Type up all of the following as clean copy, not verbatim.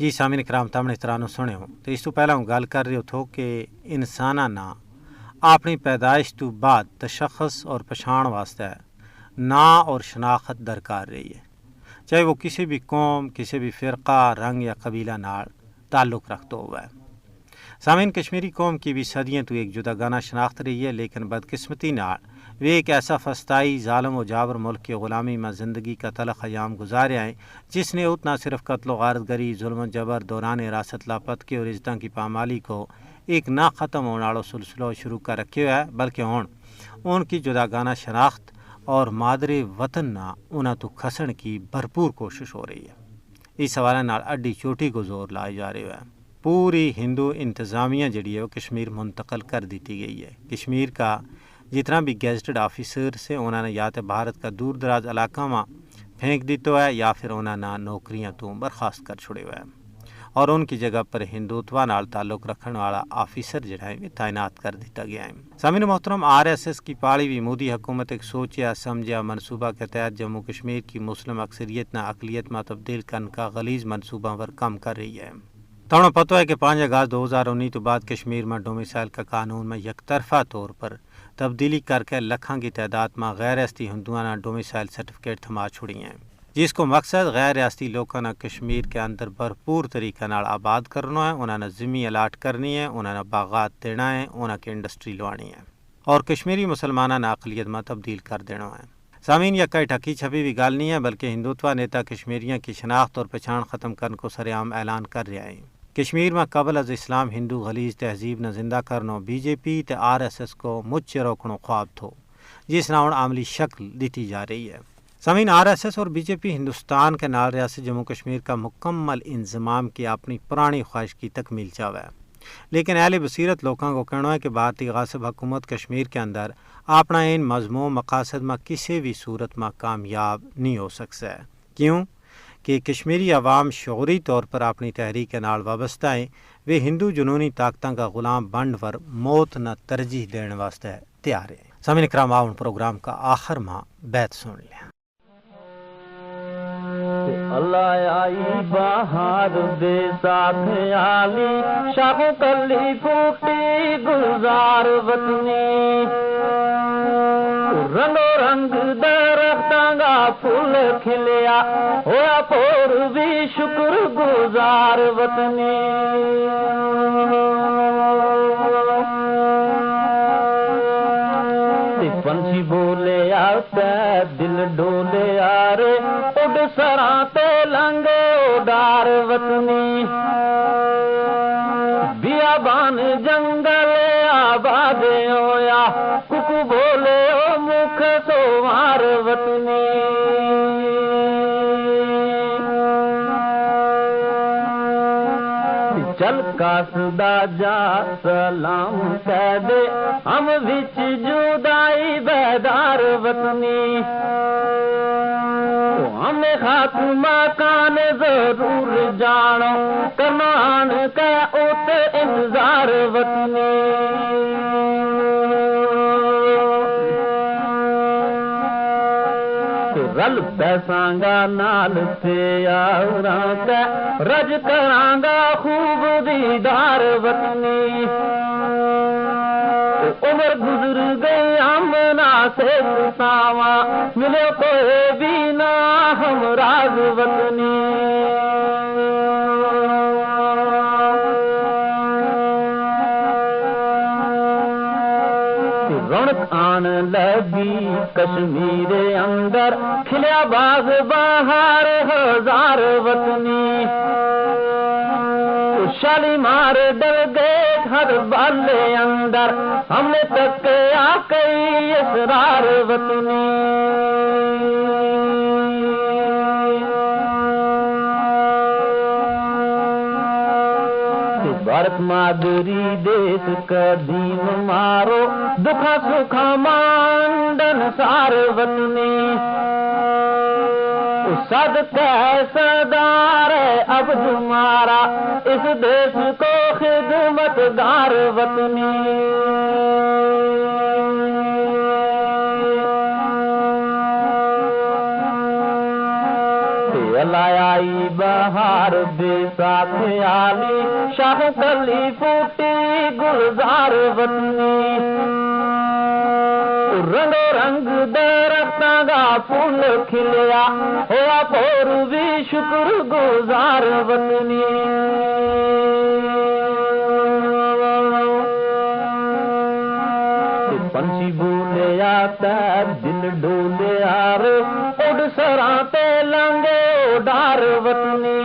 ਜੀ ਸਾਮੀਨ کرام ਤਾਮਣੇ ਤਰਾਂ ਨੂੰ ਸੁਣਿਓ ਤੇ ਇਸ ਤੋਂ ਪਹਿਲਾਂ ਗੱਲ ਕਰ ਰਹੇ ਹੋ ਕਿ ਇਨਸਾਨਾਂ ਨਾ ਆਪਣੀ ਪੈਦਾਇਸ਼ ਤੋਂ ਬਾਅਦ ਤਸ਼ਖਸ اور ਪਛਾਣ ਵਾਸਤੇ نا اور شناخت درکار رہی ہے، چاہے وہ کسی بھی قوم، کسی بھی فرقہ، رنگ یا قبیلہ نال تعلق رکھتا ہوا ہے۔ سامعین، کشمیری قوم کی بھی صدیوں تو ایک جداگانہ شناخت رہی ہے، لیکن بدقسمتی نال وہ ایک ایسا فسطائی، ظالم و جابر ملک کی غلامی میں زندگی کا تلخ ایام گزارے ہیں، جس نے اتنا صرف قتل و غارت گری، ظلم و جبر، دوران حراست لاپتگی اور عزتوں کی پامالی کو ایک نہ ختم ہونے والا سلسلہ شروع کر رکھے ہوا ہے، بلکہ ان کی جداگانہ شناخت اور مادر وطن نہ انہاں تو کھسن کی بھرپور کوشش ہو رہی ہے۔ اس حوالے نال اڈی چوٹی کو زور لائے جا رہے ہے۔ پوری ہندو انتظامیہ جڑی ہے وہ کشمیر منتقل کر دیتی گئی ہے۔ کشمیر کا جتنا بھی گیزٹڈ آفیسر سے انہوں نے یا تو بھارت کا دور دراز علاقہ میں پھینک دیتا ہے یا پھر انہوں نے نوکریاں تو برخاست کر چھڑے ہوئے ہیں اور ان کی جگہ پر ہندوتوا نال تعلق رکھنے والا آفیسر جڑا ہے تعینات کر دیتا گیا ہے۔ سامعین محترم، RSS کی پالی ہوئی مودی حکومت ایک سوچیا سمجھا منصوبہ کے تحت جموں کشمیر کی مسلم اکثریت نہ اقلیت میں تبدیل کرنے کا غلیظ منصوبہ پر کام کر رہی ہے۔ تمہیں پتہ ہے کہ 5 اگست 2019 کے بعد کشمیر میں ڈومیسائل کا قانون میں یک طرفہ طور پر تبدیلی کر کے لکھاں کی تعداد میں غیر ریاستی ہندوؤں نے ڈومیسائل سرٹیفکیٹ تھما چھڑی ہیں، جس کو مقصد غیر ریاستی لوگوں نے کشمیر کے اندر بھرپور طریقے نال آباد کرنا ہے، انہوں نے زمین الاٹ کرنی ہے، انہوں نے باغات دینا ہے، انہوں کی انڈسٹری لوانی ہے اور کشمیری مسلمانوں نے اقلیت میں تبدیل کر دینا ہے۔ سامعین، یہ کوئی ٹھکی چھپی بھی گل نہیں ہے، بلکہ ہندوتوا نیتا کشمیریوں کی شناخت اور پہچان ختم کرنے کو سر عام اعلان کر رہا ہے۔ کشمیر میں قبل از اسلام ہندو غلیظ تہذیب نے زندہ کرنا BJP تے RSS کو مجھ روکنا خواب تھو، جس نے عملی شکل دیتی جا رہی ہے۔ سامعین، RSS اور BJP ہندوستان کے نال ریاست جموں کشمیر کا مکمل انضمام کی اپنی پرانی خواہش کی تکمیل چاہتا ہے، لیکن اہل بصیرت لوگوں کو کہنا ہے کہ بھارتی غاصب حکومت کشمیر کے اندر اپنا ان مضمون مقاصد میں کسی بھی صورت میں کامیاب نہیں ہو سکتا ہے۔ کیوں کہ کشمیری عوام شعوری طور پر اپنی تحریک کے نال وابستہ ہیں، وہ ہندو جنونی طاقتوں کا غلام بنڈ پر موت نہ ترجیح دینے واسطے تیار ہیں۔ سامعین کرام، آؤ پروگرام کا آخر میں بیت سن لیں۔ اللہ آئی بہار دے ساتھ آلی شاہ کلی پھوٹی گلزار وطنی رنگو رنگ درختاں گا پھول کھلیا ہوا پور بھی شکر گزار وطنی پنچھی بولے آتا دل ڈولے آرے اڈ سراں تے لنگے ڈار وطنی بیابان جنگل آباد ہویا ککو بولے او مکھ سوار وطنی چل کاسدا جا سلام کہہ دے ہم وچ جدائی بیدار وطنی ہمیں خاک مکان ضرور جانو کرمان کا اوت انتظار وطنی رل پیسانگا نال سے یاراں تے رج کرانگا خوب دیدار وطنی عمر گزر گئی آمنا سے ساوا ملے کوئی بھی نہ ہمراز وطنی رونق آن لگی کشمیر اندر کھلیا باغ بہار ہزار وطنی شالیمار ڈل گئے ہر بالے اندر ہم نے تک آ کئی اسرار وطنی بھارت مادری دیس قدیم مارو دکھا سکھا مانڈن سار وطنی صدقہ سردار اب تمہارا اس دیس کو خدمت دار وطنی اللہ آئی با بہار بے ساتھ آلی شاہ کلی پھوٹی گلزار وطنی رنگ رنگ درختاں دا پھول کھلیا ہوا پور بھی شکر گزار وطنی پنچھی بولیا تے دل ڈولیا رے اڈ سراں تے لانگے ڈار وطنی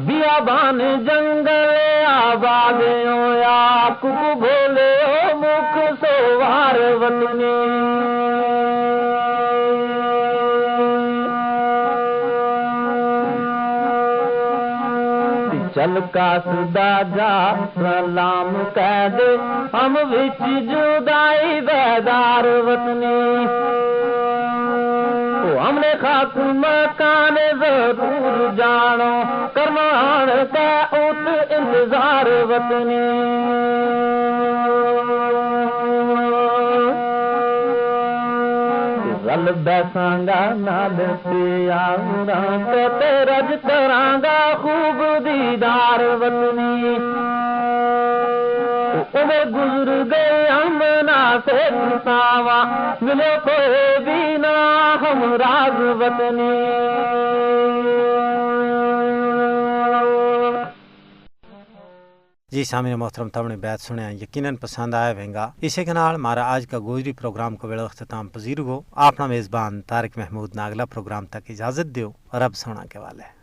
بیابان جنگل آباد ہویا کک بھولے او مکھ سوار وطنی چل کاسدا جا سلام کہہ دے ہم وچ جدائی بیدار وطنی ہم نے خاک مکان ضرور جانو کرمان کا ات انتظار وطنی رل بیساں گا نال پیاراں تے رج کراں گا خوب دیدار وطنی عمر گزر گئے امنا سے ساوا ملے کوئی بھی نہ ہم راز وطنی جی سامعین محترم تم نے بیت سنیا یقیناً پسند آیا ہوگا. اسی کے نال ہمارا آج کا گوجری پروگرام کو بڑا اختتام پذیر ہو. اپنا میزبان طارق محمود ناگلا پروگرام تک اجازت دیو. رب سونا کے والے.